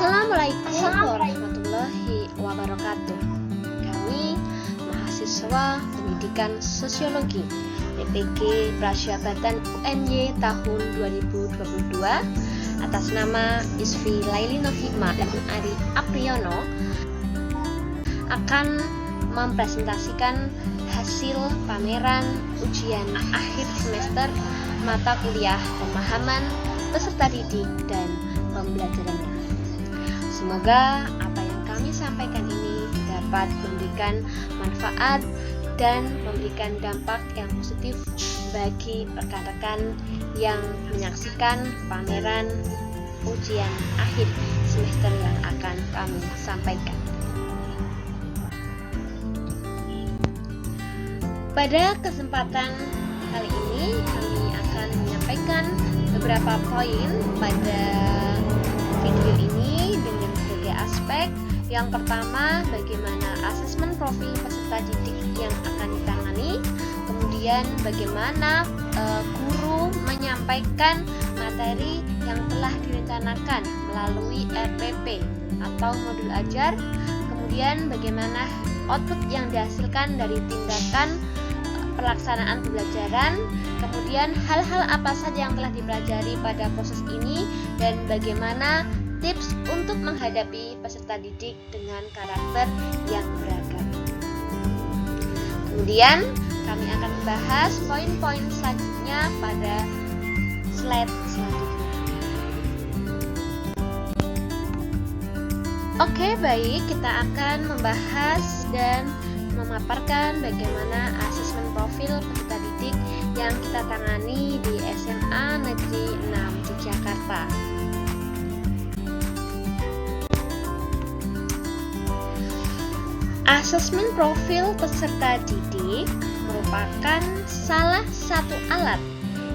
Assalamualaikum warahmatullahi wabarakatuh. Kami mahasiswa pendidikan sosiologi PPG Prasyabatan UNY tahun 2022 atas nama Isfi Lailino Hikmah dan Ari Apriyono akan mempresentasikan hasil pameran ujian akhir semester mata kuliah pemahaman peserta didik dan pembelajarannya. Semoga apa yang kami sampaikan ini dapat memberikan manfaat dan memberikan dampak yang positif bagi rekan-rekan yang menyaksikan pameran ujian akhir semester yang akan kami sampaikan. Pada kesempatan kali ini kami akan menyampaikan beberapa poin pada video ini dengan berbagai aspek. Yang pertama, bagaimana asesmen profil peserta didik yang akan ditangani. Kemudian bagaimana guru menyampaikan materi yang telah direncanakan melalui RPP atau modul ajar. Kemudian bagaimana output yang dihasilkan dari tindakan pelaksanaan pembelajaran, kemudian hal-hal apa saja yang telah dipelajari pada proses ini, dan bagaimana tips untuk menghadapi peserta didik dengan karakter yang beragam. Kemudian kami akan membahas poin-poin selanjutnya pada slide selanjutnya. Oke, baik, kita akan membahas dan memaparkan bagaimana asesmen profil peserta didik yang kita tangani di SMA Negeri 6 Yogyakarta. Asesmen profil peserta didik merupakan salah satu alat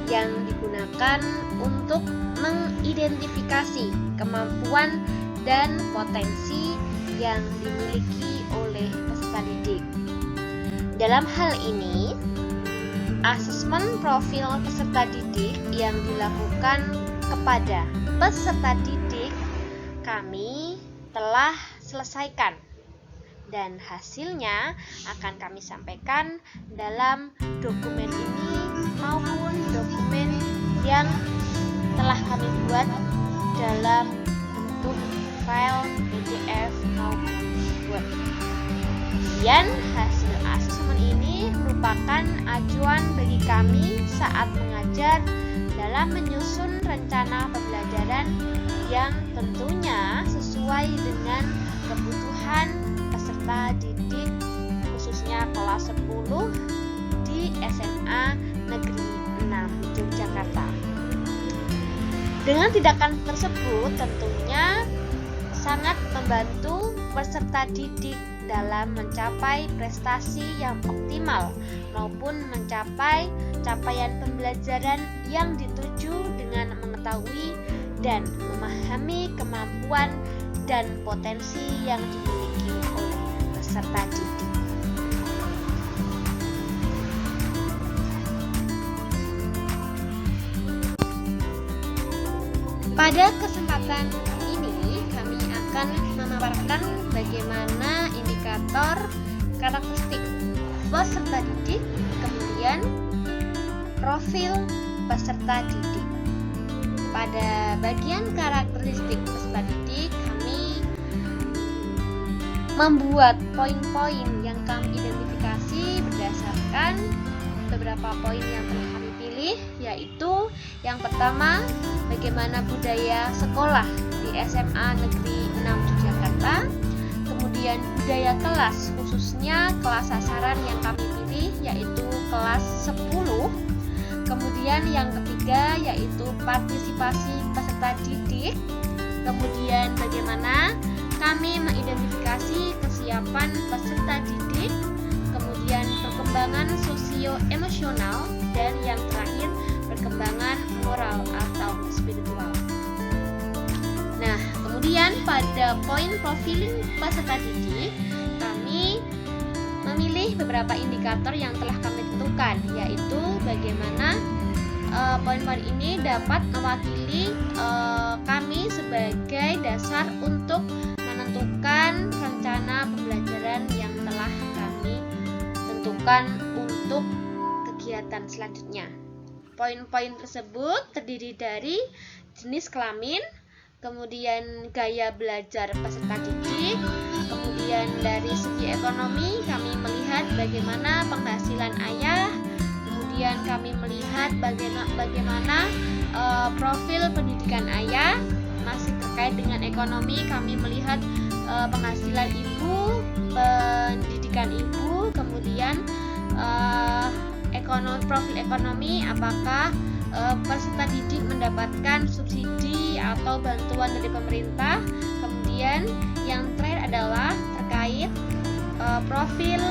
yang digunakan untuk mengidentifikasi kemampuan dan potensi yang dimiliki oleh peserta didik. Dalam hal ini, asesmen profil peserta didik yang dilakukan kepada peserta didik kami telah selesaikan, dan hasilnya akan kami sampaikan dalam dokumen ini maupun dokumen yang telah kami buat dalam bentuk file PDF maupun Word. Kemudian hasil asesmen ini merupakan acuan bagi kami saat mengajar dalam menyusun rencana pembelajaran yang tentunya sesuai dengan kebutuhan peserta didik khususnya kelas 10 di SMA Negeri 6 Yogyakarta. Dengan tindakan tersebut tentunya sangat membantu peserta didik dalam mencapai prestasi yang optimal maupun mencapai capaian pembelajaran yang dituju dengan mengetahui dan memahami kemampuan dan potensi yang dimiliki oleh peserta didik. Pada kesempatan ini kami akan memaparkan bagaimana indikator karakteristik peserta didik, kemudian profil peserta didik. Pada bagian karakteristik peserta didik, kami membuat poin-poin yang kami identifikasi berdasarkan beberapa poin yang telah kami pilih, yaitu yang pertama, bagaimana budaya sekolah di SMA Negeri 6 Yogyakarta, kemudian budaya kelas, khususnya kelas sasaran yang kami pilih yaitu kelas 10. Kemudian yang ketiga yaitu partisipasi peserta didik. Kemudian bagaimana kami mengidentifikasi kesiapan peserta didik, kemudian perkembangan sosio-emosional, dan yang terakhir perkembangan moral atau spiritual. Nah, kemudian pada poin profiling peserta didik, kami memilih beberapa indikator yang telah kami tentukan, yaitu bagaimana poin-poin ini dapat mewakili kami sebagai dasar untuk menentukan rencana pembelajaran yang telah kami tentukan untuk kegiatan selanjutnya. Poin-poin tersebut terdiri dari jenis kelamin, kemudian gaya belajar peserta didik, kemudian dari segi ekonomi kami melihat bagaimana penghasilan ayah, kemudian kami melihat bagaimana profil pendidikan ayah. Masih terkait dengan ekonomi, kami melihat penghasilan ibu, pendidikan ibu, kemudian profil ekonomi, apakah peserta didik mendapatkan subsidi atau bantuan dari pemerintah. Kemudian yang terakhir adalah terkait profil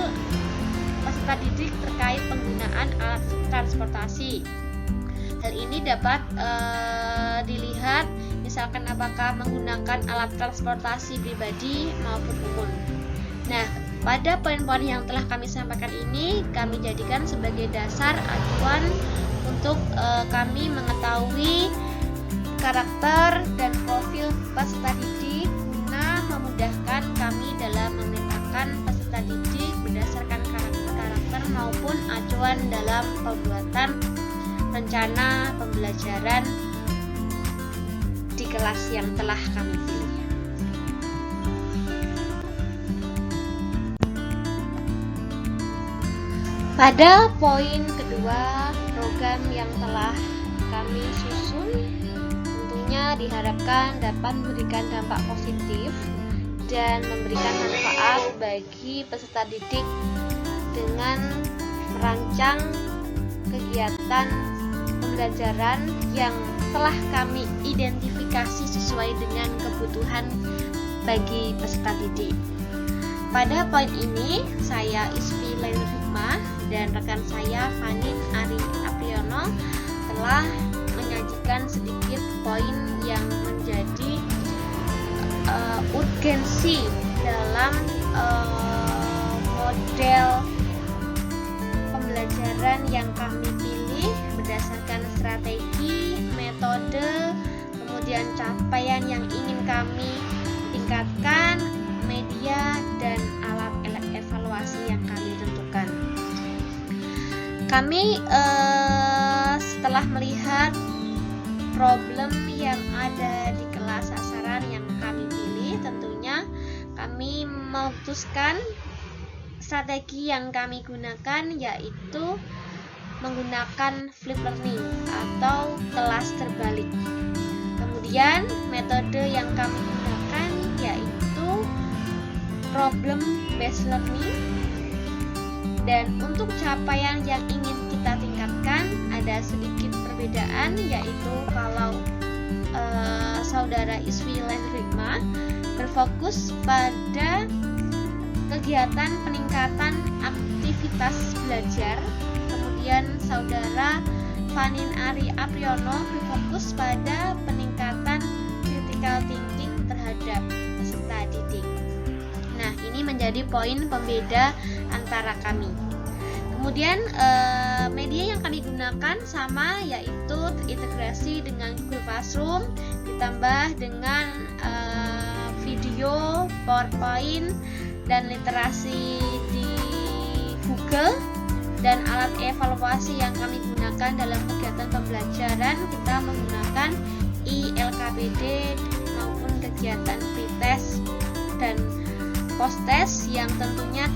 peserta didik terkait penggunaan alat transportasi. Hal ini dapat dilihat misalkan apakah menggunakan alat transportasi pribadi maupun umum. Nah, pada poin-poin yang telah kami sampaikan ini kami jadikan sebagai dasar acuan untuk kami mengetahui karakter dan profil peserta didik guna memudahkan kami dalam memetakan peserta didik berdasarkan karakter maupun acuan dalam pembuatan rencana pembelajaran di kelas yang telah kami pilih. Pada poin kedua, program yang telah kami susun tentunya diharapkan dapat memberikan dampak positif dan memberikan manfaat bagi peserta didik dengan merancang kegiatan pembelajaran yang telah kami identifikasi sesuai dengan kebutuhan bagi peserta didik. Pada poin ini, saya Isfi Lailur Hikmah dan rekan saya Fanin Ari Apriyono telah menyajikan sedikit poin yang menjadi urgensi dalam model pembelajaran yang kami pilih berdasarkan strategi, metode, kemudian capaian yang ingin kami tingkatkan, media, dan alat evaluasi yang kami tentukan. Kami setelah melihat problem yang ada di kelas sasaran yang kami pilih, tentunya kami memutuskan strategi yang kami gunakan yaitu menggunakan flip learning atau kelas terbalik. Kemudian metode yang kami gunakan yaitu problem based learning. Dan untuk capaian yang ingin kita tingkatkan ada sedikit perbedaan, yaitu kalau saudara Isfi Lailur Hikmah berfokus pada kegiatan peningkatan aktivitas belajar, kemudian saudara Fanin Ari Apriyono berfokus pada peningkatan critical thinking terhadap peserta didik. Nah, ini menjadi poin pembeda antara kami. Kemudian media yang kami gunakan sama, yaitu terintegrasi dengan Google Classroom ditambah dengan video, PowerPoint, dan literasi di Google. Dan alat evaluasi yang kami gunakan dalam kegiatan pembelajaran kita menggunakan ILKPD maupun kegiatan pretest dan post-test yang tentunya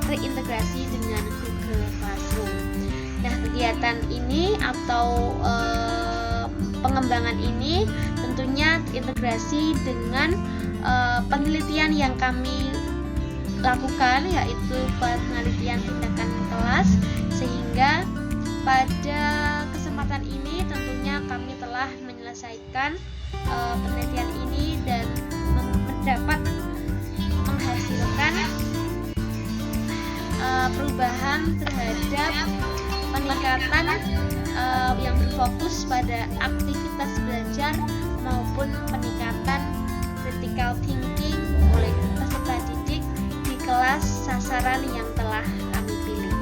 terintegrasi dengan Google Classroom. Nah, kegiatan ini atau pengembangan ini tentunya terintegrasi dengan penelitian yang kami lakukan, yaitu penelitian tindakan kelas, sehingga pada kesempatan ini tentunya kami telah menyelesaikan penelitian ini dan dapat menghasilkan perubahan terhadap peningkatan yang berfokus pada aktivitas belajar maupun peningkatan critical thinking oleh peserta didik di kelas sasaran yang telah kami pilih.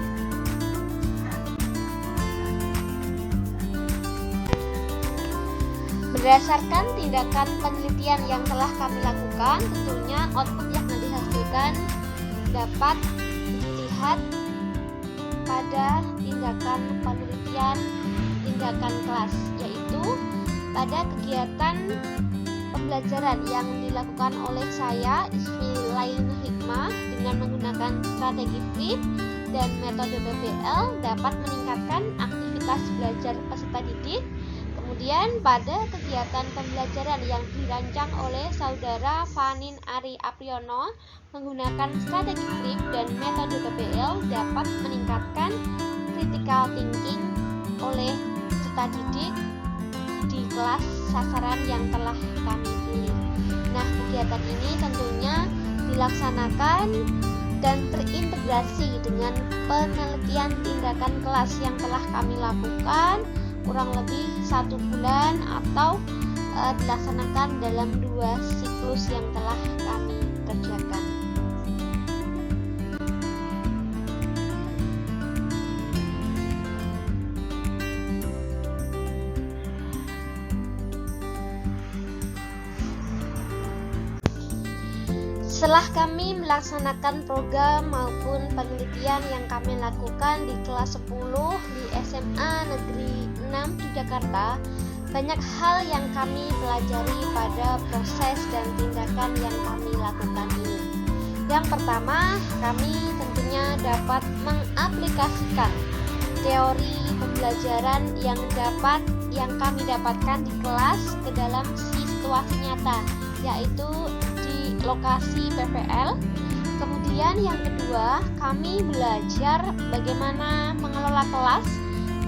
Berdasarkan tindakan penelitian yang telah kami lakukan, tentunya output yang dihasilkan dapat dilihat pada tindakan penelitian tindakan kelas, yaitu pada kegiatan pembelajaran yang dilakukan oleh saya, Isfilain Hikmah, dengan menggunakan strategi flip dan metode PBL dapat meningkatkan aktivitas belajar peserta didik. Kemudian pada kegiatan pembelajaran yang dirancang oleh saudara Fanin Ari Apriyono menggunakan strategi flip dan metode PBL dapat meningkatkan critical thinking oleh peserta didik di kelas sasaran yang telah kami pilih. Nah, kegiatan ini tentunya dilaksanakan dan terintegrasi dengan penelitian tindakan kelas yang telah kami lakukan kurang lebih 1 bulan atau dilaksanakan dalam 2 siklus yang telah kami kerjakan. Setelah kami melaksanakan program maupun penelitian yang kami lakukan di kelas 10 di SMA Negeri 6 Yogyakarta, banyak hal yang kami pelajari pada proses dan tindakan yang kami lakukan ini. Yang pertama, kami tentunya dapat mengaplikasikan teori pembelajaran yang kami dapatkan di kelas ke dalam situasi nyata, yaitu lokasi PPL. Kemudian yang kedua, kami belajar bagaimana mengelola kelas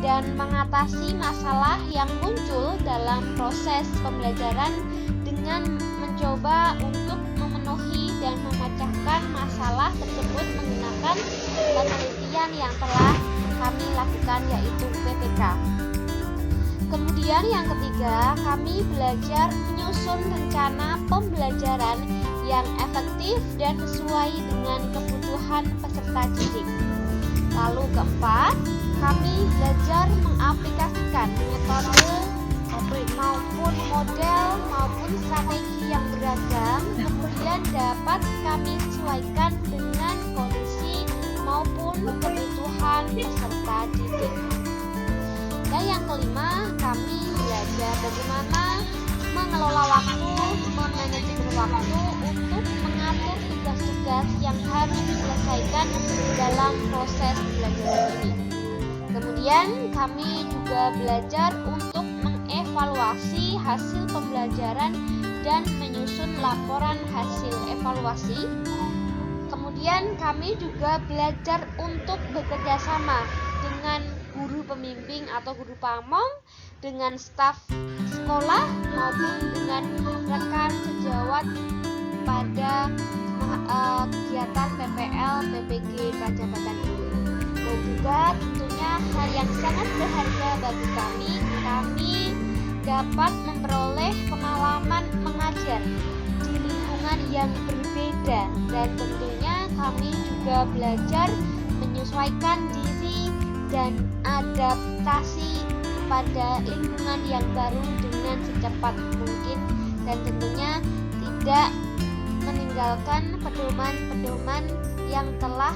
dan mengatasi masalah yang muncul dalam proses pembelajaran dengan mencoba untuk memenuhi dan memecahkan masalah tersebut menggunakan penelitian yang telah kami lakukan, yaitu PPK. Kemudian yang ketiga, kami belajar menyusun rencana pembelajaran yang efektif dan sesuai dengan kebutuhan peserta didik. Lalu keempat, kami belajar mengaplikasikan metode maupun model maupun strategi yang beragam, kemudian dapat kami sesuaikan dengan kondisi maupun kebutuhan peserta didik. Dan yang kelima, kami belajar bagaimana mengelola waktu, memanajemen waktu untuk mengatur tugas-tugas yang harus diselesaikan dalam proses belajar ini. Kemudian kami juga belajar untuk mengevaluasi hasil pembelajaran dan menyusun laporan hasil evaluasi. Kemudian kami juga belajar untuk bekerja sama dengan guru pembimbing atau guru pamong, dengan staf sekolah maupun dengan rekan sejawat pada kegiatan PPL PPG Prajabatan ini. Dan juga tentunya hal yang sangat berharga bagi kami dapat memperoleh pengalaman mengajar di lingkungan yang berbeda, dan tentunya kami juga belajar menyesuaikan diri dan adaptasi pada lingkungan yang baru dengan secepat mungkin, dan tentunya tidak meninggalkan pedoman-pedoman yang telah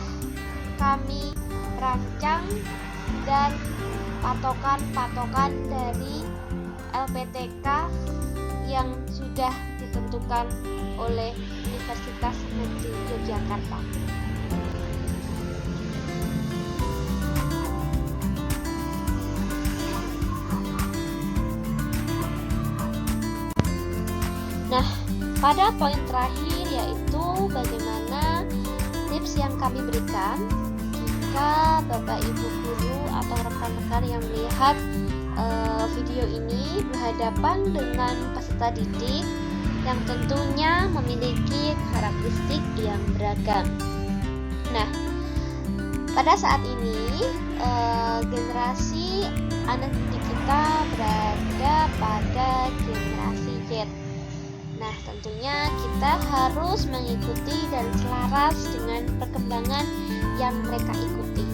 kami rancang dan patokan-patokan dari LPTK yang sudah ditentukan oleh Universitas Negeri Yogyakarta. Nah, pada poin terakhir yaitu bagaimana tips yang kami berikan jika Bapak Ibu guru atau rekan-rekan yang melihat video ini berhadapan dengan peserta didik yang tentunya memiliki karakteristik yang beragam. Nah, pada saat ini generasi anak didik kita berada pada generasi Z. Nah, tentunya kita harus mengikuti dan selaras dengan perkembangan yang mereka ikuti.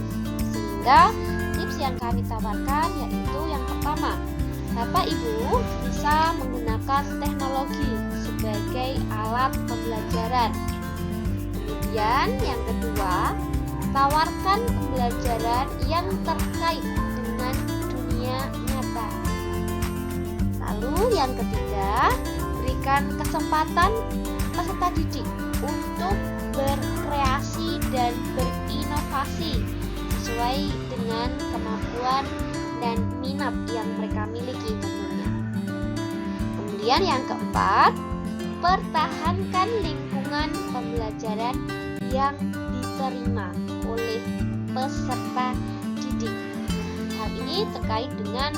Sehingga tips yang kami tawarkan yaitu yang pertama, Bapak Ibu bisa menggunakan teknologi sebagai alat pembelajaran. Kemudian yang kedua, tawarkan pembelajaran yang terkait dengan dunia nyata. Lalu yang ketiga, berikan kesempatan peserta didik untuk berkreasi dan berinovasi sesuai dengan kemampuan dan minat yang mereka miliki tentunya. Kemudian yang keempat, pertahankan lingkungan pembelajaran yang diterima oleh peserta didik. Hal ini terkait dengan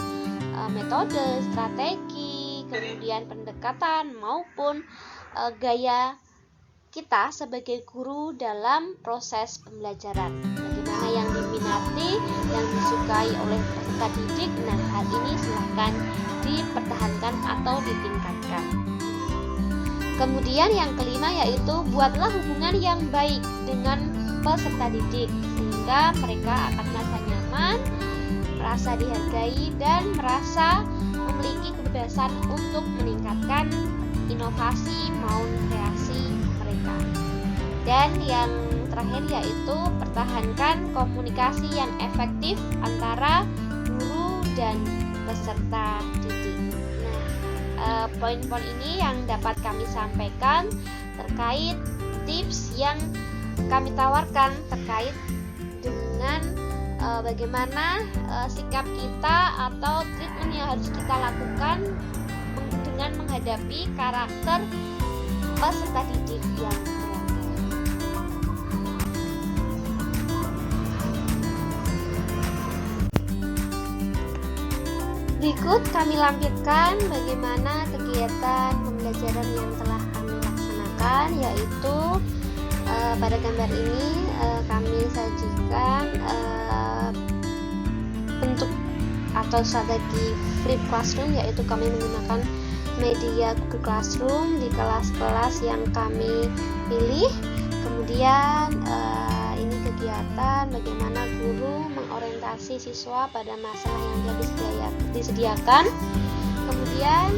metode, strategi, kemudian pendekatan maupun gaya kita sebagai guru dalam proses pembelajaran. Bagaimana yang diminati, yang disukai oleh peserta didik. Nah, hal ini silakan dipertahankan atau ditingkatkan. Kemudian yang kelima yaitu buatlah hubungan yang baik dengan peserta didik sehingga mereka akan merasa nyaman, merasa dihargai, dan merasa memiliki kebebasan untuk meningkatkan inovasi maupun kreasi mereka. Dan yang terakhir yaitu pertahankan komunikasi yang efektif antara guru dan peserta didik. Nah, poin-poin ini yang dapat kami sampaikan terkait tips yang kami tawarkan terkait dengan bagaimana sikap kita atau treatment yang harus kita lakukan dengan menghadapi karakter peserta didik yang beragam. Berikut kami lampirkan bagaimana kegiatan pembelajaran yang telah kami laksanakan, yaitu pada gambar ini kami sajikan bentuk atau strategi flip classroom, yaitu kami menggunakan media Google Classroom di kelas-kelas yang kami pilih. Kemudian ini kegiatan bagaimana guru mengorientasi siswa pada masalah yang disediakan. Kemudian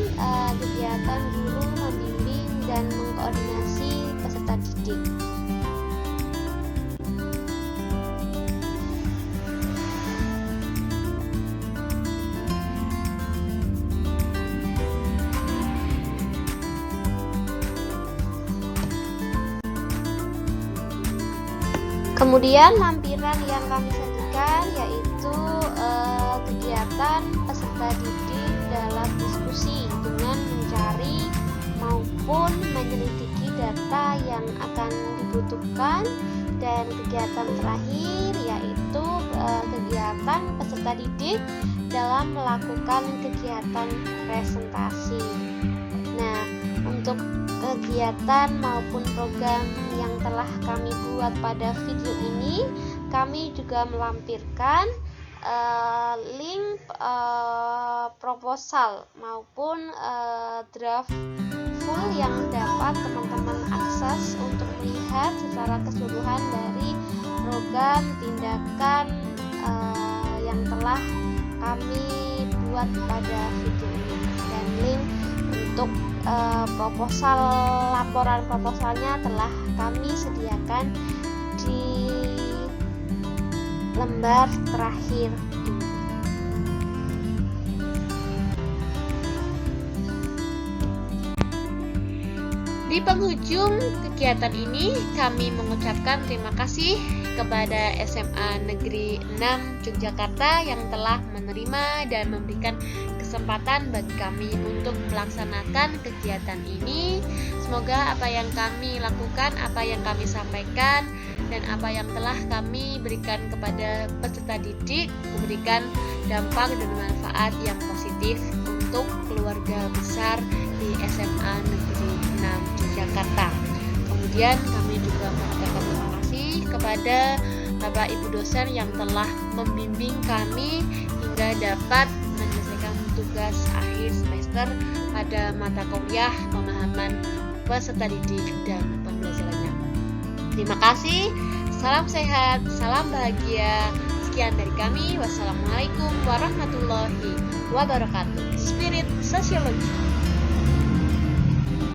kegiatan guru membimbing dan mengkoordinasi peserta didik. Kemudian lampiran yang kami sajikan yaitu kegiatan peserta didik dalam diskusi dengan mencari maupun menyelidiki data yang akan dibutuhkan, dan kegiatan terakhir yaitu kegiatan peserta didik dalam melakukan kegiatan presentasi. Nah, untuk kegiatan maupun program yang telah kami buat pada video ini, kami juga melampirkan link proposal maupun draft full yang dapat teman-teman akses untuk melihat secara keseluruhan dari program tindakan yang telah kami buat pada video ini. Dan link untuk laporan proposalnya telah kami sediakan di lembar terakhir ini. Di penghujung kegiatan ini, kami mengucapkan terima kasih kepada SMA Negeri 6 Yogyakarta yang telah menerima dan memberikan kesempatan bagi kami untuk melaksanakan kegiatan ini. Semoga apa yang kami lakukan, apa yang kami sampaikan, dan apa yang telah kami berikan kepada peserta didik memberikan dampak dan manfaat yang positif untuk keluarga besar di SMA Negeri 6 Yogyakarta. Kemudian kami juga mengucapkan terima kasih kepada Bapak Ibu dosen yang telah membimbing kami hingga dapat menyelesaikan tugas akhir semester pada mata kuliah pemahaman peserta didik dan pembelajarannya. Terima kasih, salam sehat, salam bahagia. Sekian dari kami. Wassalamualaikum warahmatullahi wabarakatuh. spirit sosiologi.